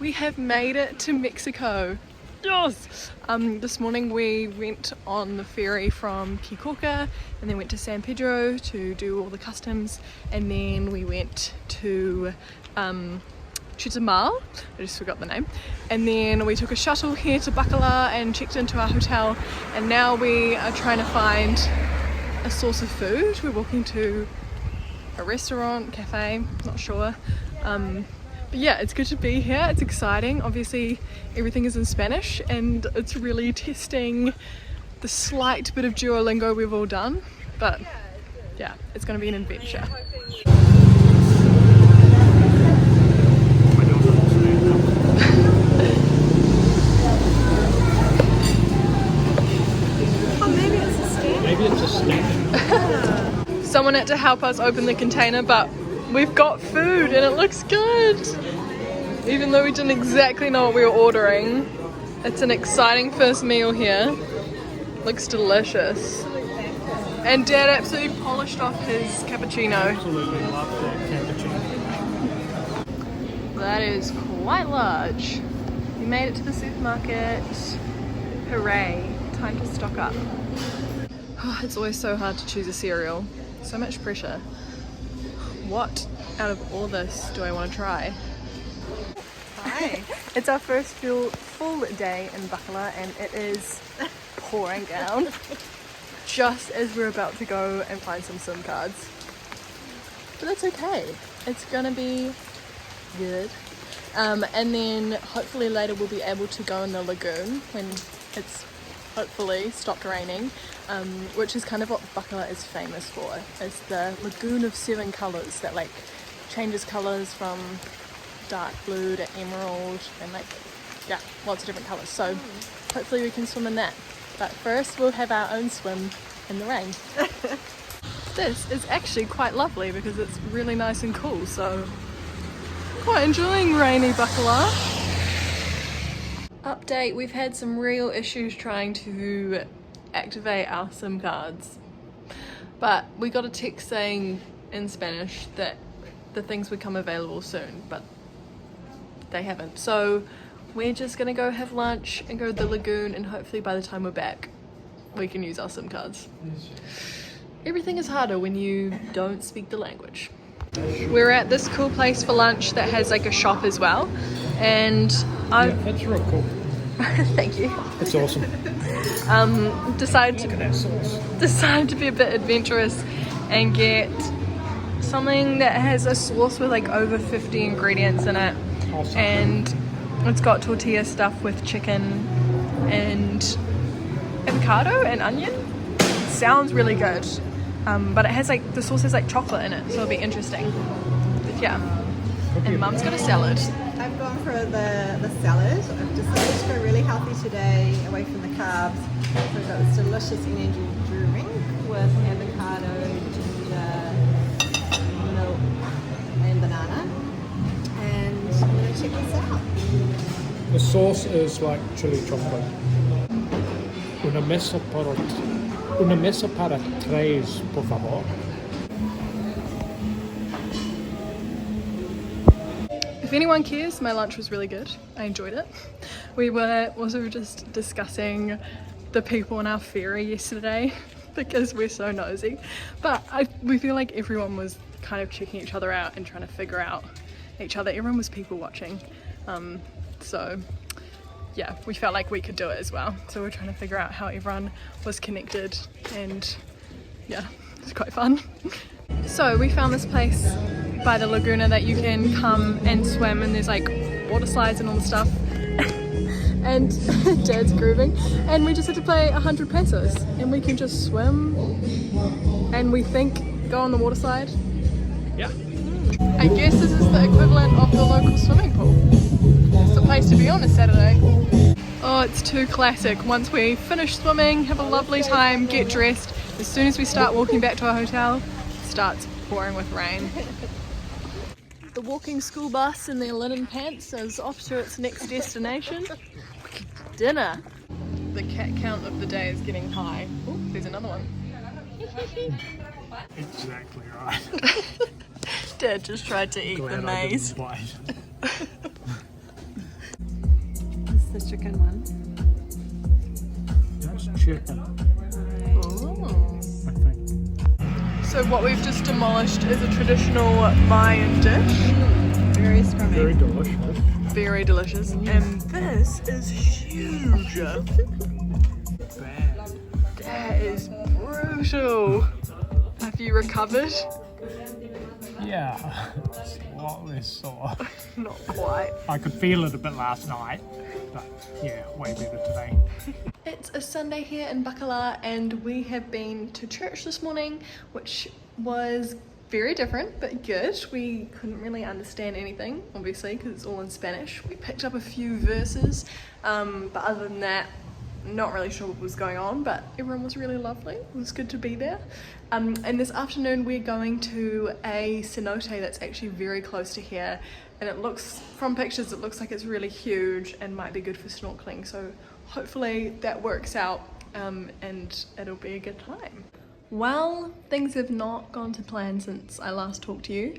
We have made it to Mexico. Yes! This morning we went on the ferry from Kikoka and then went to San Pedro to do all the customs, and then we went to Chetumal, I just forgot the name, and then we took a shuttle here to Bacalar and checked into our hotel, and now we are trying to find a source of food. We're walking to a restaurant, cafe, not sure. But yeah, it's good to be here. It's exciting. Obviously everything is in Spanish and it's really testing the slight bit of Duolingo we've all done, but yeah, it's going to be an adventure. Oh, maybe it's a stand. Maybe it's a stand. Someone had to help us open the container, but we've got food and it looks good. Even though we didn't exactly know what we were ordering, it's an exciting first meal here. Looks delicious. And Dad absolutely polished off his cappuccino. Absolutely love that cappuccino. That is quite large. We made it to the supermarket. Hooray, time to stock up. Oh, it's always so hard to choose a cereal. So much pressure. What out of all this do I want to try? Hi. It's our first full day in Bacalar and it is pouring down just as we're about to go and find some SIM cards. But that's okay. It's gonna be good. And then hopefully later we'll be able to go in the lagoon when it's hopefully stopped raining, which is kind of what Bacalar is famous for. It's the lagoon of 7 colours that like changes colours from dark blue to emerald and like, yeah, lots of different colours. So hopefully we can swim in that. But first we'll have our own swim in the rain. This is actually quite lovely because it's really nice and cool, so quite enjoying rainy Bacalar. Update, we've had some real issues trying to activate our SIM cards, but we got a text saying in Spanish that the things would come available soon, but they haven't. So we're just gonna go have lunch and go to the lagoon, and hopefully by the time we're back we can use our SIM cards. Everything is harder when you don't speak the language. We're at this cool place for lunch that has like a shop as well, and Yeah, that's real cool. thank you. It's awesome. Decided Look at that sauce. to be a bit adventurous and get something that has a sauce with like over 50 ingredients in it, Awesome. and it's got tortilla stuffed with chicken and avocado and onion. Sounds really good, but it has like, the sauce has like chocolate in it, so it'll be interesting. But yeah, and Mum's got a salad. I've gone for the salad. I've decided to go really healthy today, away from the carbs. So I've got this delicious energy drink with avocado, ginger, milk, and banana. And I'm going to check this out. The sauce is like chili chocolate. Una mesa para tres, por favor. If anyone cares, my lunch was really good. I enjoyed it. We were also just discussing the people on our ferry yesterday because we're so nosy. But we feel like everyone was kind of checking each other out and trying to figure out each other. Everyone was people watching. So yeah, we felt like we could do it as well. So we're trying to figure out how everyone was connected, and yeah, it's quite fun. So we found this place by the Laguna that you can come and swim, and there's like water slides and all the stuff. And Dad's grooving, and we just had to pay 100 pesos and we can just swim and we think go on the water slide. Yeah. I guess this is the equivalent of the local swimming pool. It's the place to be on a Saturday. Oh, it's too classic. Once we finish swimming, have a lovely time, get dressed, as soon as we start walking back to our hotel, it starts pouring with rain. The walking school bus in their linen pants is off to its next destination, dinner. The cat count of the day is getting high. Oh, there's another one. Exactly right. Dad just tried to eat the maze. the chicken one? That's chicken, Oh. I think. So what we've just demolished is a traditional Mayan dish. Very scrummy. Very delicious. Very delicious. And this is huge. Bad. That is brutal. Have you recovered? Yeah, slightly sore. Not quite. I could feel it a bit last night, but yeah, way better today. It's a Sunday here in Bacalar and we have been to church this morning, which was very different but good. We couldn't really understand anything, obviously, because it's all in Spanish. We picked up a few verses, but other than that, not really sure what was going on, but everyone was really lovely. It was good to be there. And this afternoon we're going to a cenote that's actually very close to here, and it looks, from pictures, it looks like it's really huge and might be good for snorkeling. So hopefully that works out and it'll be a good time. Well, things have not gone to plan since I last talked to you.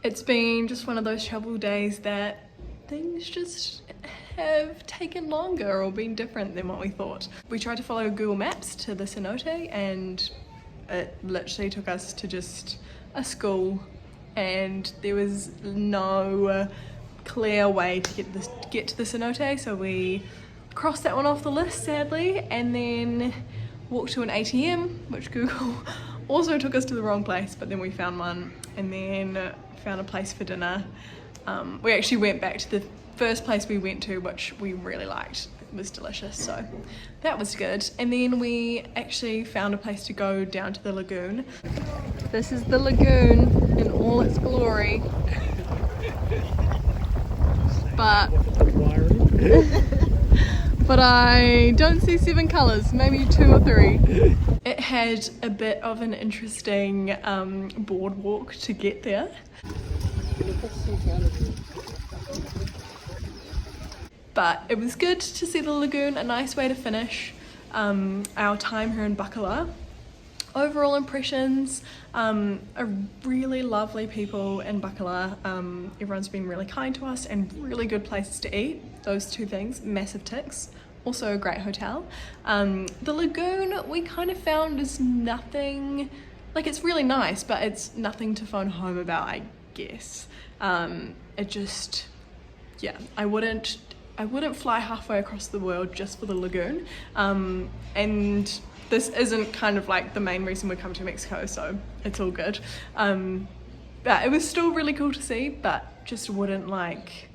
It's been just one of those travel days that things just have taken longer or been different than what we thought. We tried to follow Google Maps to the cenote and it literally took us to just a school, and there was no clear way to get to the cenote, so we crossed that one off the list sadly, and then walked to an ATM, which Google also took us to the wrong place, but then we found one, and then found a place for dinner. We actually went back to the first place we went to, which we really liked. It was delicious, so that was good. And then we actually found a place to go down to the lagoon. This is the lagoon in all its glory. But I don't see 7 colours, maybe 2 or 3. It had a bit of an interesting boardwalk to get there. But it was good to see the lagoon, a nice way to finish our time here in Bacalar. Overall impressions, are really lovely people in Bacalar. Everyone's been really kind to us and really good places to eat. Those 2 things, massive ticks. Also a great hotel. The lagoon we kind of found is nothing, like it's really nice, but it's nothing to phone home about, I guess. It just, yeah, I wouldn't fly halfway across the world just for the lagoon, and this isn't kind of like the main reason we come to Mexico, so it's all good. But it was still really cool to see, but just wouldn't like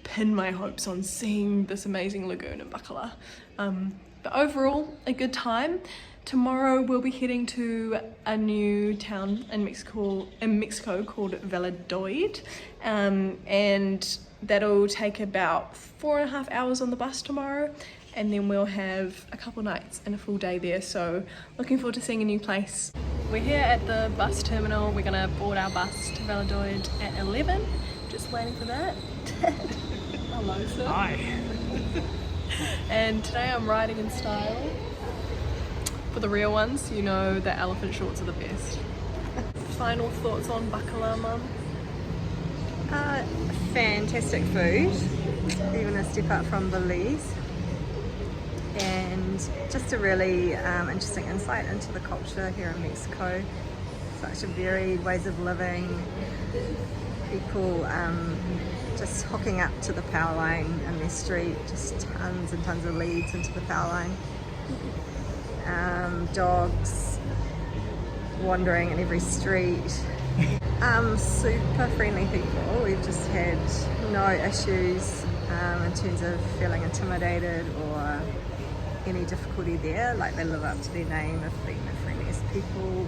pin my hopes on seeing this amazing lagoon in Bacalar. But overall, a good time. Tomorrow we'll be heading to a new town in Mexico called Valladolid, and that'll take about 4.5 hours on the bus tomorrow, and then we'll have a couple nights and a full day there, so looking forward to seeing a new place. We're here at the bus terminal. We're gonna board our bus to Valladolid at 11. Just waiting for that. Hello, sir. Hi. And today I'm riding in style. For the real ones, you know that elephant shorts are the best. Final thoughts on Bacalar, Mum? Fantastic food, even a step up from Belize, and just a really interesting insight into the culture here in Mexico. Such a varied ways of living, people just hooking up to the power line in their street, just tons and tons of leads into the power line. Dogs wandering in every street. Super friendly people. We've just had no issues in terms of feeling intimidated or any difficulty there. Like, they live up to their name of being the friendliest people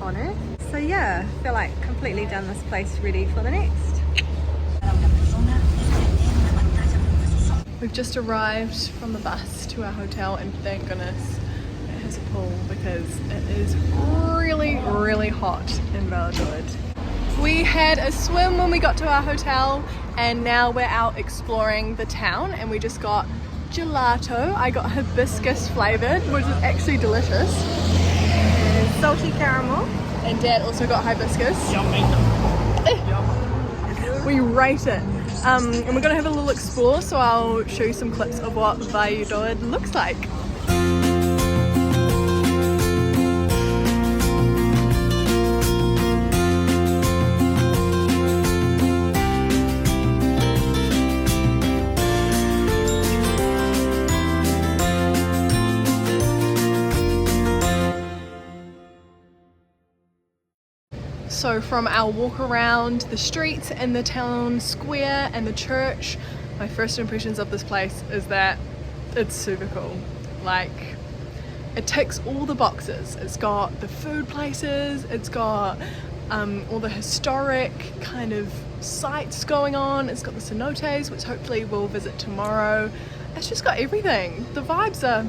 on earth. So yeah, I feel like completely done this place, ready for the next. We've just arrived from the bus to our hotel, and thank goodness it has a pool because it is really, really hot in Valladolid. We had a swim when we got to our hotel, and now we're out exploring the town, and we just got gelato. I got hibiscus flavoured, which is actually delicious. And salty caramel. And Dad also got hibiscus. Yummy. We rate it. And we're gonna have a little explore, so I'll show you some clips of what Valladolid looks like. So from our walk around the streets and the town square and the church, my first impressions of this place is that it's super cool. Like, it ticks all the boxes. It's got the food places, it's got all the historic kind of sites going on, it's got the cenotes, which hopefully we'll visit tomorrow. It's just got everything. The vibes are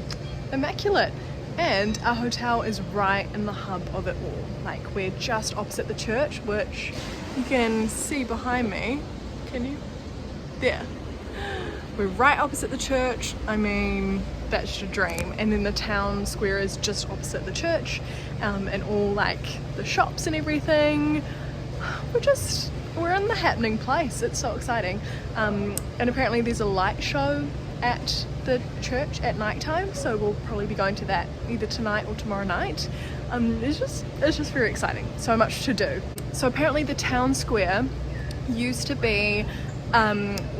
immaculate. And our hotel is right in the hub of it all. Like, we're just opposite the church, which you can see behind me. Can you? There. We're right opposite the church. I mean, that's just a dream. And then the town square is just opposite the church, and all like the shops and everything. We're in the happening place. It's so exciting. And apparently there's a light show at the church at night time, so we'll probably be going to that either tonight or tomorrow night. It's just very exciting. So much to do. So apparently the town square used to be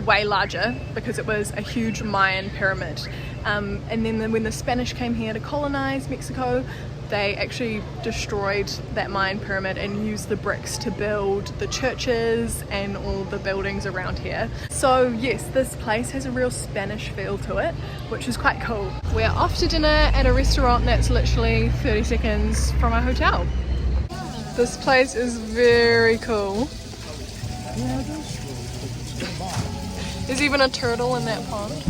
way larger because it was a huge Mayan pyramid, and then when the Spanish came here to colonize Mexico, they actually destroyed that Mayan pyramid and used the bricks to build the churches and all the buildings around here. So yes, this place has a real Spanish feel to it, which is quite cool. We're off to dinner at a restaurant that's literally 30 seconds from our hotel. This place is very cool. There's even a turtle in that pond.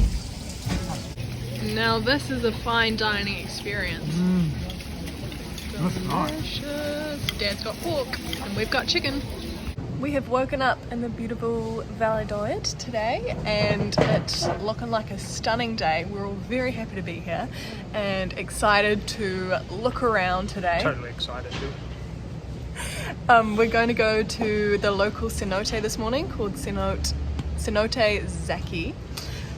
Now this is a fine dining experience. Delicious. Dad's got pork and we've got chicken. We have woken up in the beautiful Valladolid today and it's looking like a stunning day. We're all very happy to be here and excited to look around today. Totally excited too. We're going to go to the local cenote this morning called Cenote Zaki,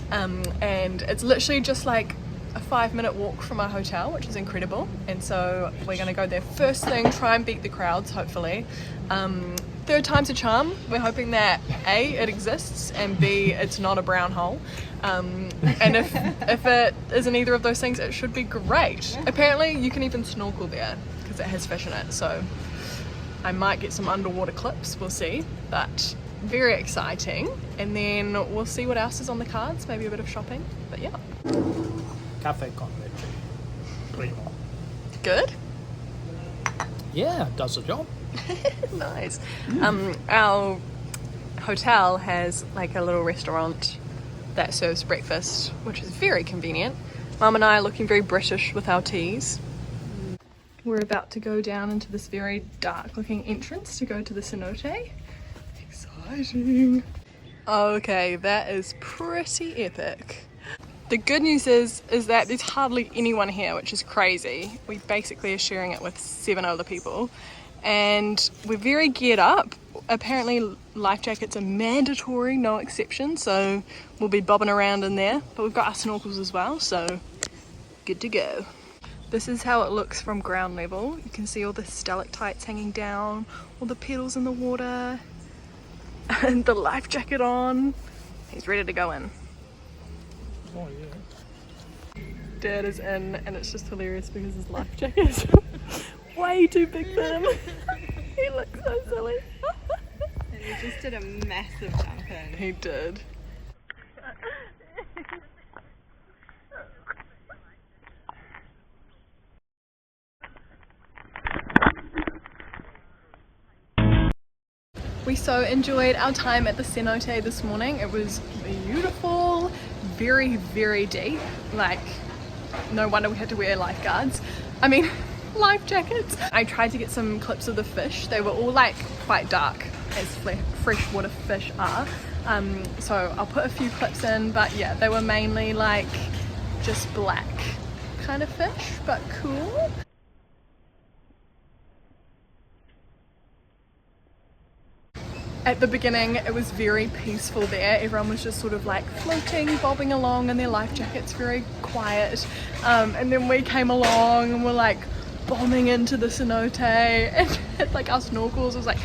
and it's literally just like a 5-minute walk from our hotel, which is incredible. And so we're going to go there first thing, try and beat the crowds hopefully. Third time's a charm. We're hoping that A, it exists, and B, it's not a brown hole. And if it isn't either of those things, it should be great. Apparently you can even snorkel there because it has fish in it, so I might get some underwater clips, we'll see. But very exciting. And then we'll see what else is on the cards, maybe a bit of shopping, but yeah. Cafe con leche. Primo. Good? Yeah, does the job. Nice. Our hotel has like a little restaurant that serves breakfast, which is very convenient. Mum and I are looking very British with our teas. We're about to go down into this very dark looking entrance to go to the cenote. Exciting. Okay, that is pretty epic. The good news is that there's hardly anyone here, which is crazy. We basically are sharing it with 7 other people. And we're very geared up. Apparently life jackets are mandatory, no exception, so we'll be bobbing around in there. But we've got our snorkels as well, so good to go. This is how it looks from ground level. You can see all the stalactites hanging down, all the petals in the water, and the life jacket on. He's ready to go in. Oh yeah. Dad is in, and it's just hilarious because his life jacket is way too big for him. He looks so silly. And he just did a massive jump in. He did. We so enjoyed our time at the cenote this morning. It was beautiful, very, very deep. Like, no wonder we had to wear lifeguards. I mean, life jackets. I tried to get some clips of the fish. They were all like quite dark, as freshwater fish are. So I'll put a few clips in, but yeah, they were mainly like just black kind of fish, but cool. At the beginning it was very peaceful there. Everyone was just sort of like floating, bobbing along in their life jackets, very quiet. And then we came along and we're like bombing into the cenote, and like our snorkels was like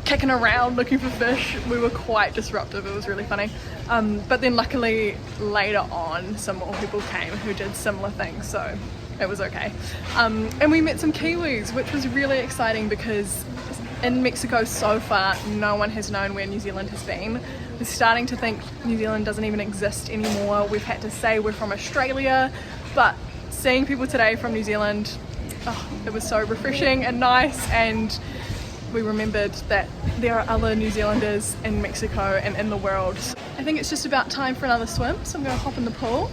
kicking around looking for fish. We were quite disruptive, it was really funny. But then luckily later on some more people came who did similar things, so it was okay. And we met some Kiwis, which was really exciting because in Mexico so far no one has known where New Zealand has been. We're starting to think New Zealand doesn't even exist anymore. We've had to say we're from Australia, but seeing people today from New Zealand, oh, it was so refreshing and nice, and we remembered that there are other New Zealanders in Mexico and in the world. I think it's just about time for another swim, so I'm going to hop in the pool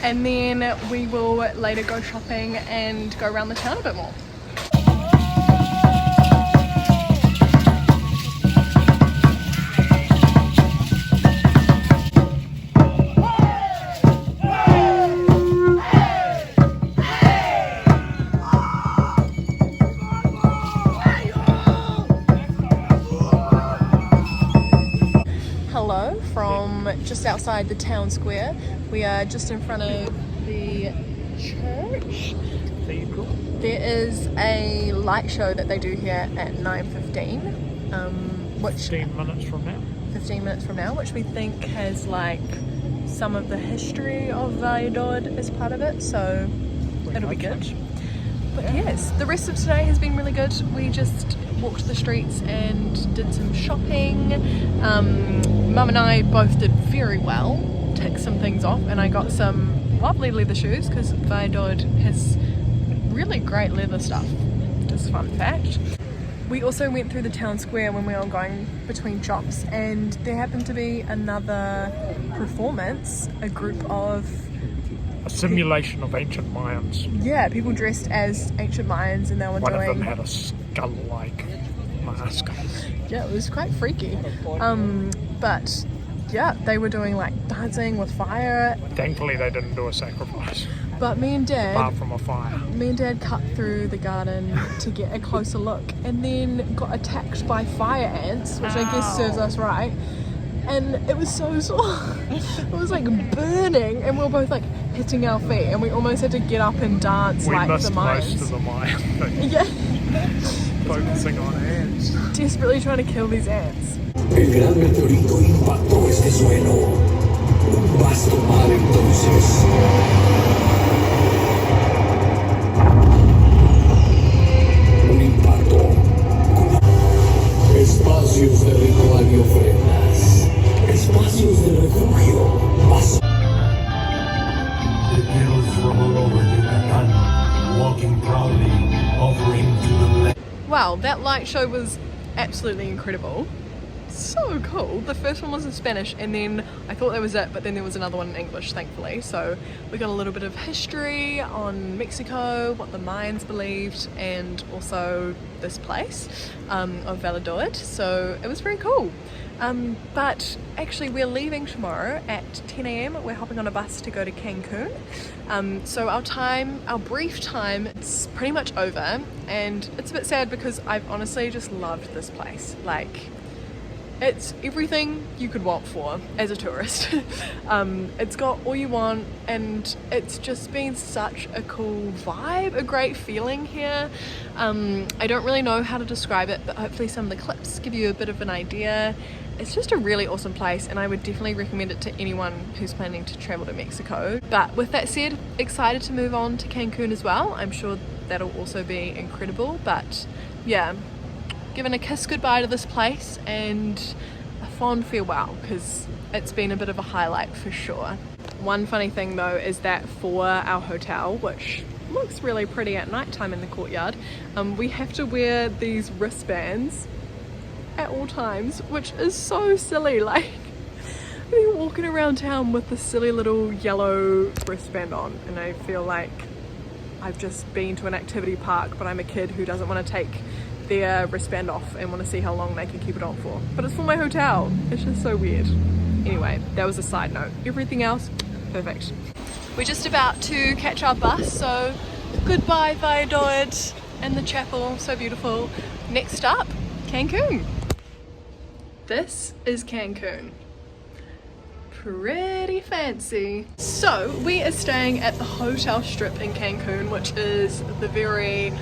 and then we will later go shopping and go around the town a bit more. From just outside the town square. We are just in front of the church. Cathedral. There is a light show that they do here at 9:15, which 15 minutes from now. 15 minutes from now, which we think has like some of the history of Valladolid as part of it, so it'll be good. But yes, the rest of today has been really good. We just walked the streets and did some shopping. Mum and I both did very well, ticked some things off, and I got some lovely leather shoes because Valladolid has really great leather stuff. Just a fun fact. We also went through the town square when we were going between shops, and there happened to be another performance, a group of A simulation of ancient Mayans. yeah, people dressed as ancient Mayans, and they were One doing... of them had a skull-like mask. Yeah, it was quite freaky. But yeah, they were doing like dancing with fire. Thankfully they didn't do a sacrifice, But me and apart Dad from a fire. cut through the garden to get a closer look, and then got attacked by fire ants, which I guess serves us right. And it was so sore. It was like burning, and we were both like hitting our feet, and we almost had to get up and dance We like missed the most Mayans. of the Mayan thing, Yeah, focusing on ants. desperately trying to kill these ants. El gran meteorito impactó este suelo. Un vasto mar entonces. Un impacto. Espacios de ritual y ofrendas. Espacios de refugio. The girls from all over Yucatán, walking proudly, offering to the land. Wow, that light show was absolutely incredible. So cool. The first one was in Spanish, and then I thought that was it, but then there was another one in English, thankfully. So we got a little bit of history on Mexico, what the Mayans believed, and also this place of Valladolid. So it was very cool. But actually we're leaving tomorrow at 10 a.m. We're hopping on a bus to go to Cancun. So our brief time, it's pretty much over, and it's a bit sad because I've honestly just loved this place. Like, it's everything you could want for as a tourist. It's got all you want, and it's just been such a cool vibe, a great feeling here. I don't really know how to describe it, but hopefully some of the clips give you a bit of an idea. It's just a really awesome place, and I would definitely recommend it to anyone who's planning to travel to Mexico. But with that said, excited to move on to Cancun as well. I'm sure that'll also be incredible. But yeah, giving a kiss goodbye to this place and a fond farewell, because it's been a bit of a highlight for sure. One funny thing though is that for our hotel, which looks really pretty at night time in the courtyard, we have to wear these wristbands at all times, which is so silly. Like, I've been walking around town with this silly little yellow wristband on, and I feel like I've just been to an activity park, but I'm a kid who doesn't want to take their wristband off and want to see how long they can keep it on for. But it's for my hotel. It's just so weird. Anyway, that was a side note. Everything else, perfect. We're just about to catch our bus, so goodbye Valladolid and the chapel, so beautiful. Next up, Cancun. This is Cancun. Pretty fancy. So we are staying at the hotel strip in Cancun, which is the very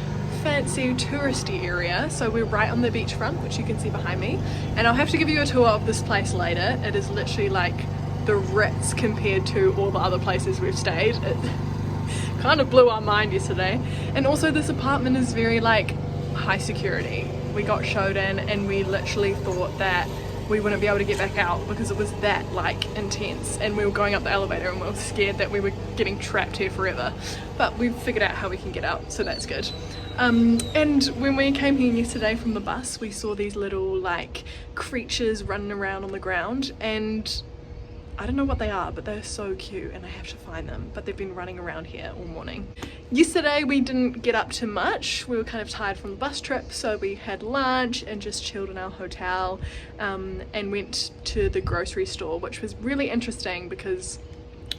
fancy touristy area. So we're right on the beachfront, which you can see behind me, and I'll have to give you a tour of this place later. It is literally like the Ritz compared to all the other places we've stayed. It kind of blew our mind yesterday. And also this apartment is very like high security. We got showed in and we literally thought that we wouldn't be able to get back out because it was that like intense, and we were going up the elevator and we were scared that we were getting trapped here forever, but we figured out how we can get out, so that's good. And when we came here yesterday from the bus, we saw these little like creatures running around on the ground, and I don't know what they are, but they're so cute and I have to find them, but they've been running around here all morning. Yesterday we didn't get up to much. We were kind of tired from the bus trip, so we had lunch and just chilled in our hotel, and went to the grocery store, which was really interesting because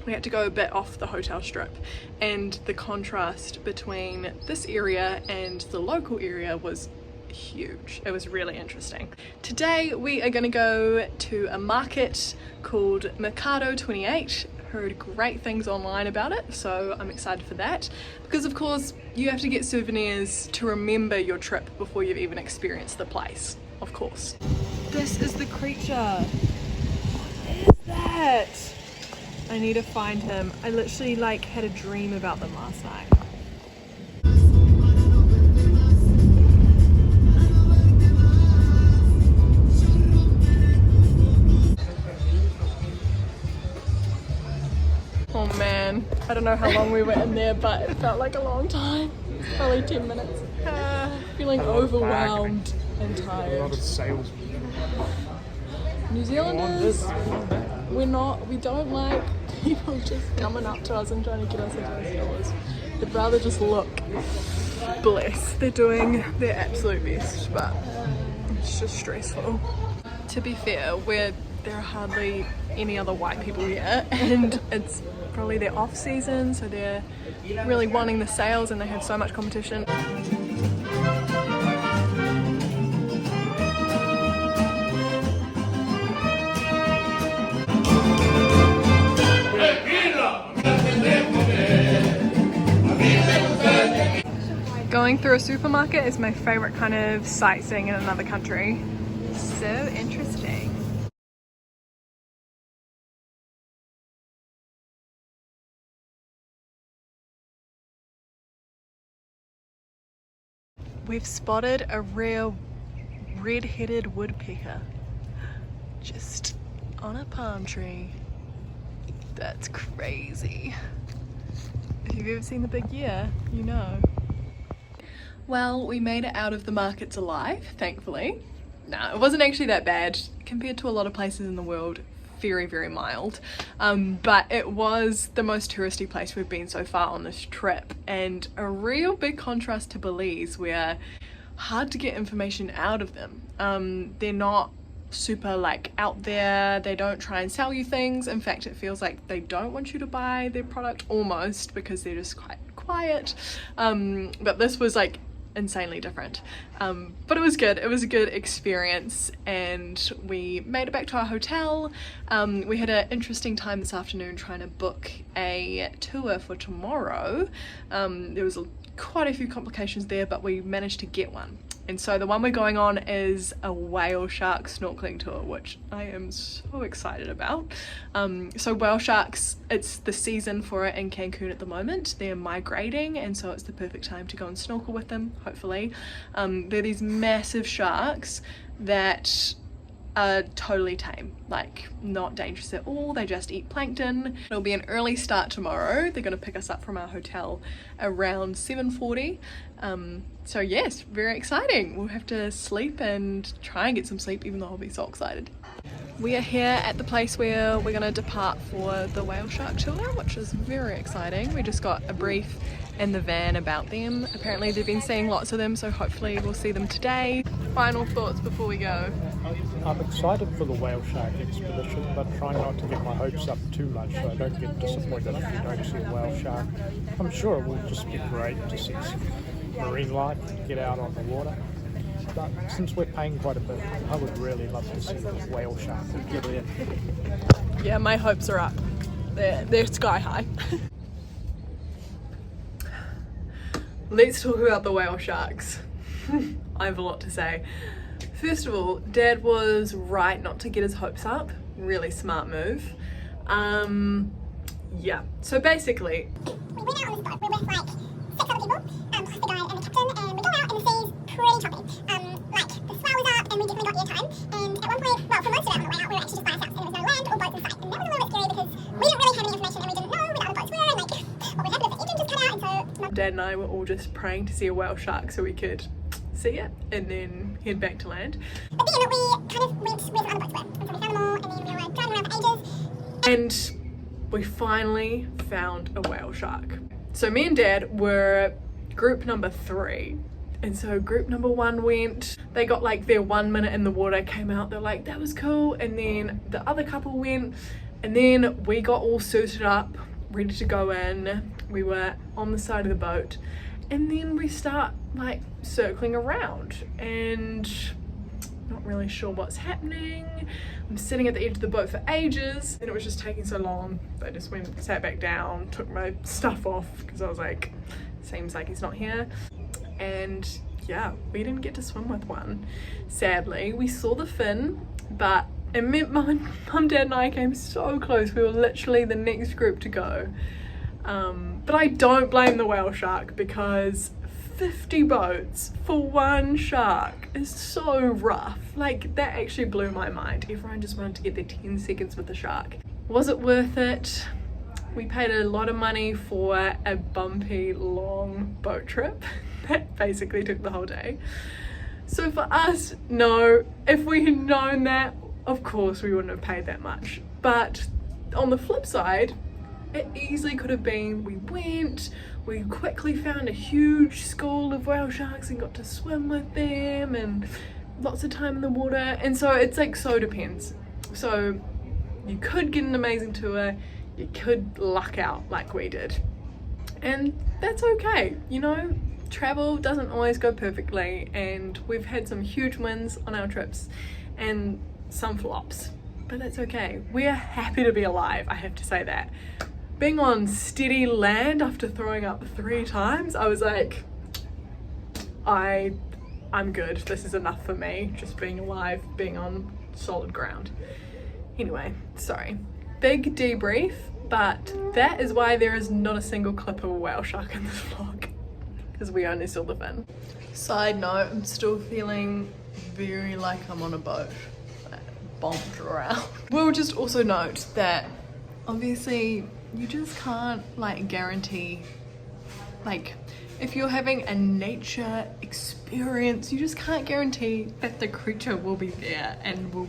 we had to go a bit off the hotel strip, and the contrast between this area and the local area was huge. It was really interesting. Today we are going to go to a market called Mercado 28. Heard great things online about it, so I'm excited for that, because of course you have to get souvenirs to remember your trip before you've even experienced the place, of course. This is the creature. What is that? I need to find him. I literally like had a dream about them last night. Oh man, I don't know how long we were in there, but it felt like a long time. Probably 10 minutes. Feeling overwhelmed and tired. A lot of sales. New Zealanders, we don't like people just coming up to us and trying to get us into the stores. They'd rather just look. Bless. They're doing their absolute best, but it's just stressful. To be fair, there are hardly any other white people here, and it's probably their off season, so they're really wanting the sales and they have so much competition. Going through a supermarket is my favorite kind of sightseeing in another country. So interesting. We've spotted a rare red-headed woodpecker just on a palm tree. That's crazy. If you've ever seen the big year, you know. Well, we made it out of the markets alive, thankfully. Nah, it wasn't actually that bad compared to a lot of places in the world. Very, very mild, but it was the most touristy place we've been so far on this trip, and a real big contrast to Belize, where hard to get information out of them. They're not super like out there, they don't try and sell you things. In fact, it feels like they don't want you to buy their product almost, because they're just quite quiet. But this was like insanely different, but it was good. It was a good experience, and we made it back to our hotel. We had an interesting time this afternoon trying to book a tour for tomorrow. There was quite a few complications there, but we managed to get one. And so the one we're going on is a whale shark snorkeling tour, which I am so excited about. So whale sharks, it's the season for it in Cancun at the moment. They're migrating, and so it's the perfect time to go and snorkel with them, hopefully. They're these massive sharks that are totally tame, like not dangerous at all. They just eat plankton. It'll be an early start tomorrow. They're going to pick us up from our hotel around 7:40. So yes, very exciting. We'll have to sleep and try and get some sleep, even though I'll be so excited. We are here at the place where we're going to depart for the whale shark tour, which is very exciting. We just got a brief in the van about them. Apparently they've been seeing lots of them, so hopefully we'll see them today. Final thoughts before we go? I'm excited for the whale shark expedition, but trying not to get my hopes up too much so I don't get disappointed if we don't see a whale shark. I'm sure it will just be great to see some marine life, get out on the water. but since we're paying quite a bit, I would really love to see the whale shark get in. Yeah, my hopes are up. They're sky high. Let's talk about the whale sharks. I have a lot to say. First of all, Dad was right not to get his hopes up. Really smart move. Yeah, so basically, we went out on this boat. We're with like 6 other people, plus the guide and the captain, and we go out and the sea's pretty choppy. Like the swell was up and we definitely got air time. And at one point, well, for most of it on the way out, we were actually just by ourselves and there was no land or boats in sight. And that was a little bit scary because we didn't really have any information and we didn't know where the other boats were and like what would happen if the engine just cut out. And so Dad and I were all just praying to see a whale shark so we could see it and then head back to land. but then we kind of went where the other boats were. And so we found them all and then we were driving around for ages. And we finally found a whale shark. So me and Dad were group number 3. And so group number 1 went, they got like their 1 minute in the water, came out, they're like, that was cool. And then the other couple went, and then we got all suited up, ready to go in. We were on the side of the boat, and then we start like circling around and not really sure what's happening. I'm sitting at the edge of the boat for ages and it was just taking so long. I just went, sat back down, took my stuff off because I was like, seems like he's not here. And yeah, we didn't get to swim with one. Sadly, we saw the fin, but it meant Mum, Dad and I came so close. We were literally the next group to go. But I don't blame the whale shark because 50 boats for one shark is so rough. Like, that actually blew my mind. Everyone just wanted to get their 10 seconds with the shark. Was it worth it? We paid a lot of money for a bumpy, long boat trip that basically took the whole day. So for us, no. If we had known that, of course we wouldn't have paid that much. But on the flip side, it easily could have been, we went, we quickly found a huge school of whale sharks and got to swim with them and lots of time in the water. And so it's like, so depends. So you could get an amazing tour, you could luck out like we did. And that's okay, you know, travel doesn't always go perfectly and we've had some huge wins on our trips and some flops, but that's okay. We're happy to be alive, I have to say that. Being on steady land after throwing up 3 times, I was like, I'm good. This is enough for me. Just being alive, being on solid ground. Anyway, sorry. Big debrief, but that is why there is not a single clip of a whale shark in this vlog, because we only saw the fin. Side note, I'm still feeling very like I'm on a boat, like, bombed around. We'll just also note that obviously you just can't like guarantee, like if you're having a nature experience, you just can't guarantee that the creature will be there and will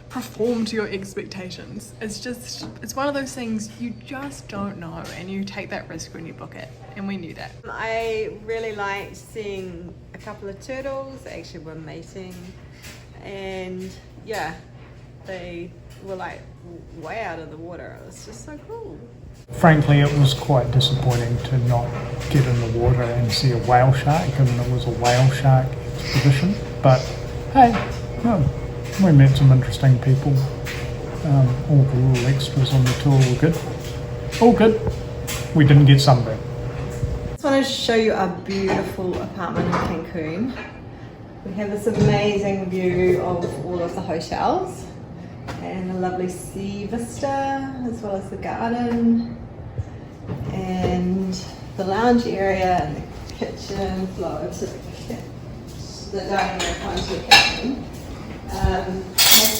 perform to your expectations. It's one of those things you just don't know and you take that risk when you book it, and we knew that. I really liked seeing a couple of turtles. They actually were mating, and yeah, they were like way out of the water. It was just so cool. Frankly, it was quite disappointing to not get in the water and see a whale shark, given it was a whale shark expedition. But hey, no, we met some interesting people. All the little extras on the tour were good. All good. We didn't get sunburned. I just want to show you our beautiful apartment in Cancun. We have this amazing view of all of the hotels and a lovely sea vista, as well as the garden and the lounge area and the kitchen flow to the dining room onto the kitchen. My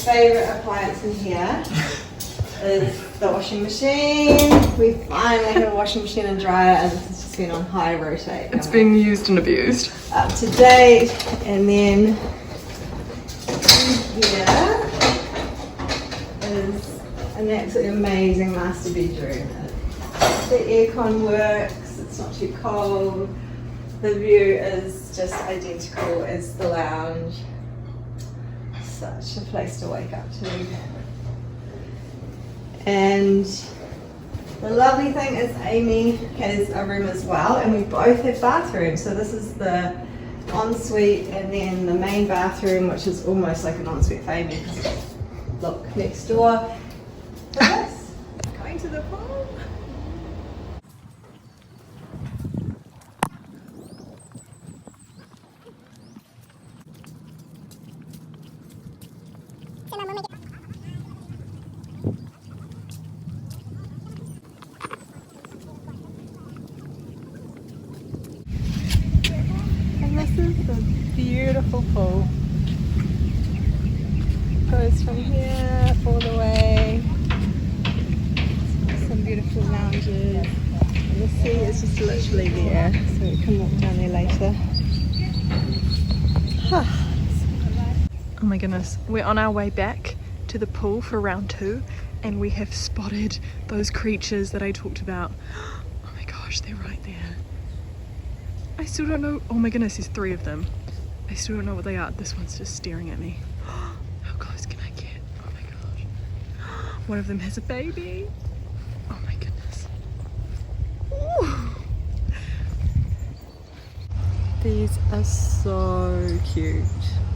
favourite appliance in here is the washing machine. We finally have a washing machine and dryer, and this has just been on high rotate. It's being used and abused. Up to date, and then here is an absolutely amazing master bedroom. The aircon works, it's not too cold. The view is just identical as the lounge. Such a place to wake up to. And the lovely thing is Amy has a room as well, and we both have bathrooms. So this is the ensuite, and then the main bathroom, which is almost like an ensuite for Amy. Look, next door. This, going to the pool. And this is the beautiful pool. Goes from here all the way. It's got some beautiful lounges. And the sea is just literally there, so we can walk down there later. Oh my goodness, we're on our way back to the pool for round 2 and we have spotted those creatures that I talked about. Oh my gosh, they're right there. I still don't know. Oh my goodness, there's 3 of them. I still don't know what they are. This one's just staring at me. How close can I get? Oh my gosh. One of them has a baby. Oh my goodness. Ooh. These are so cute.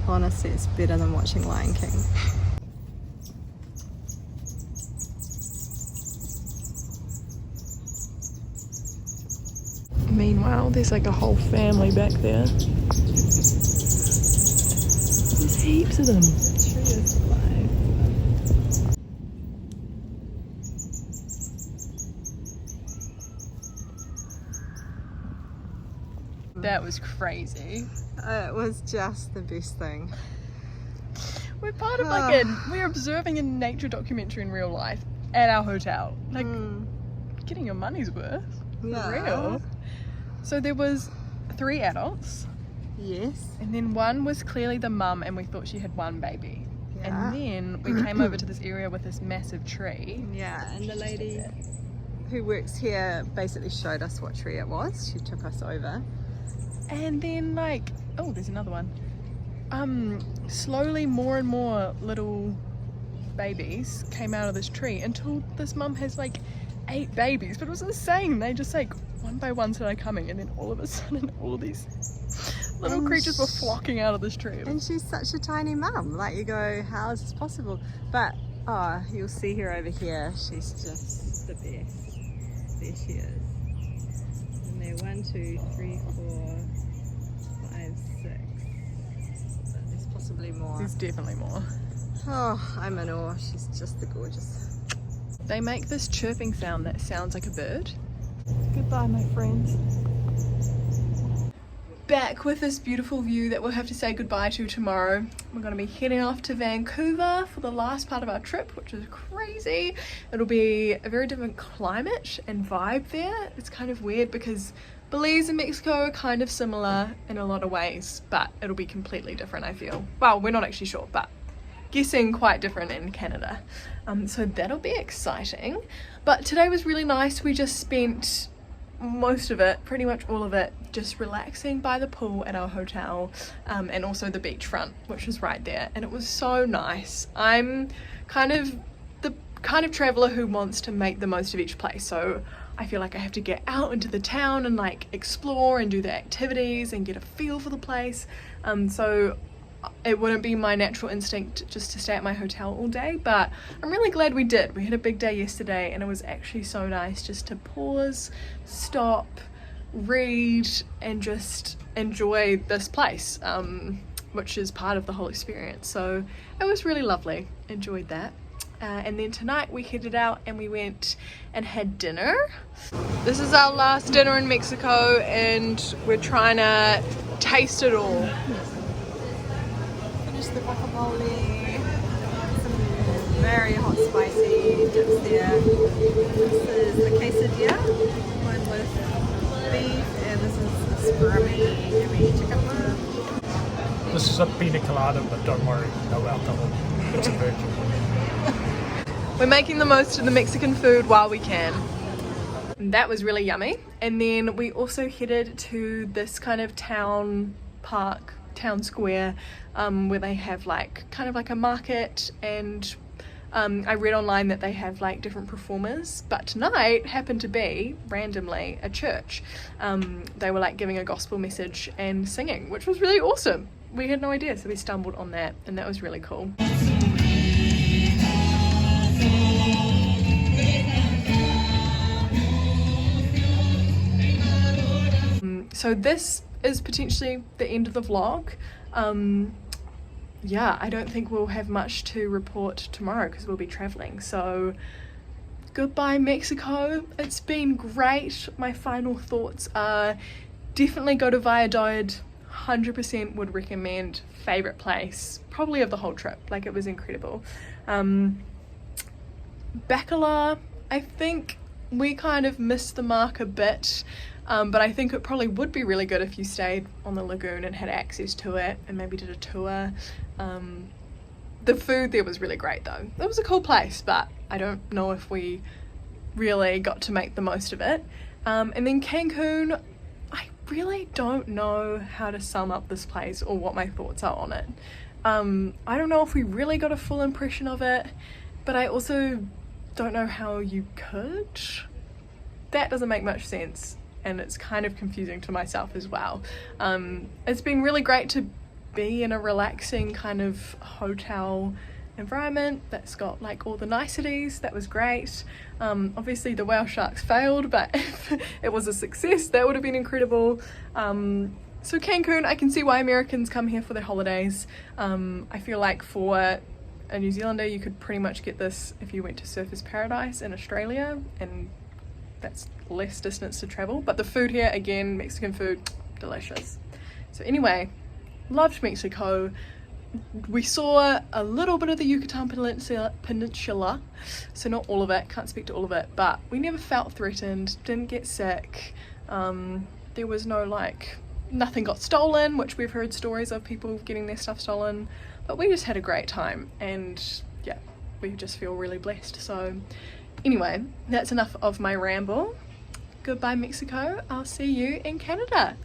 Honestly, it's better than watching Lion King. Meanwhile, there's like a whole family back there. There's heaps of them. The tree is alive. That was crazy. It was just the best thing. We're part of like we're observing a nature documentary in real life at our hotel. Like getting your money's worth. For real. So there was 3 adults. Yes. And then one was clearly the mum and we thought she had 1 baby. Yeah. And then we came over to this area with this massive tree. Yeah, and the lady who works here basically showed us what tree it was. She took us over. And then like, oh, there's another one. Slowly more and more little babies came out of this tree until this mum has like 8 babies. But it was insane. They just like one by one started coming and then all of a sudden all these little creatures were flocking out of this tree. And she's such a tiny mum. Like you go, how is this possible? But oh, you'll see her over here. She's just the best. There she is. And they're 1, 2, 3, 4, 5, 6. There's possibly more. There's definitely more. Oh, I'm in awe. She's just the gorgeous. They make this chirping sound that sounds like a bird. Goodbye, my friends. Back with this beautiful view that we'll have to say goodbye to tomorrow. We're going to be heading off to Vancouver for the last part of our trip, which is crazy. It'll be a very different climate and vibe there. It's kind of weird because Belize and Mexico are kind of similar in a lot of ways, but it'll be completely different, I feel. Well, we're not actually sure, but guessing quite different in Canada. So that'll be exciting. But today was really nice. We just spent most of it, pretty much all of it, just relaxing by the pool at our hotel, and also the beachfront, which is right there, and it was so nice. I'm kind of the kind of traveler who wants to make the most of each place, so I feel like I have to get out into the town and like explore and do the activities and get a feel for the place. So it wouldn't be my natural instinct just to stay at my hotel all day, but I'm really glad we did. We had a big day yesterday and it was actually so nice just to pause, stop, read and just enjoy this place, which is part of the whole experience. So it was really lovely. Enjoyed that. And then tonight we headed out and we went and had dinner. This is our last dinner in Mexico and we're trying to taste it all. The guacamole, some very hot spicy dips there. This is the quesadilla, one with beef, and this is the scrummy chicken one. This is a pina colada, but don't worry, no alcohol. It's a virgin. We're making the most of the Mexican food while we can. And that was really yummy. And then we also headed to this kind of town park, town square, where they have like kind of like a market and I read online that they have like different performers, but tonight happened to be randomly a church. They were like giving a gospel message and singing, which was really awesome. We had no idea, so we stumbled on that, and that was really cool. So this is potentially the end of the vlog. Yeah, I don't think we'll have much to report tomorrow because we'll be traveling. So goodbye Mexico. It's been great. My final thoughts are definitely go to Valladolid. 100% would recommend. Favorite place probably of the whole trip. Like, it was incredible. Bacalar, I think we kind of missed the mark a bit. But I think it probably would be really good if you stayed on the lagoon and had access to it and maybe did a tour. The food there was really great though. It was a cool place, but I don't know if we really got to make the most of it. And then Cancun, I really don't know how to sum up this place or what my thoughts are on it. I don't know if we really got a full impression of it, but I also don't know how you could. That doesn't make much sense. And it's kind of confusing to myself as well. It's been really great to be in a relaxing kind of hotel environment that's got like all the niceties. That was great. Obviously the whale sharks failed, but if it was a success, that would have been incredible. So Cancun, I can see why Americans come here for their holidays. I feel like for a New Zealander, you could pretty much get this if you went to Surfers Paradise in Australia, and that's less distance to travel. But the food here, again, Mexican food, delicious. So anyway, loved Mexico. We saw a little bit of the Yucatán Peninsula, so not all of it, can't speak to all of it, but we never felt threatened, didn't get sick. There was no like, nothing got stolen, which we've heard stories of people getting their stuff stolen, but we just had a great time, and yeah, we just feel really blessed. So anyway, that's enough of my ramble. Goodbye Mexico, I'll see you in Canada.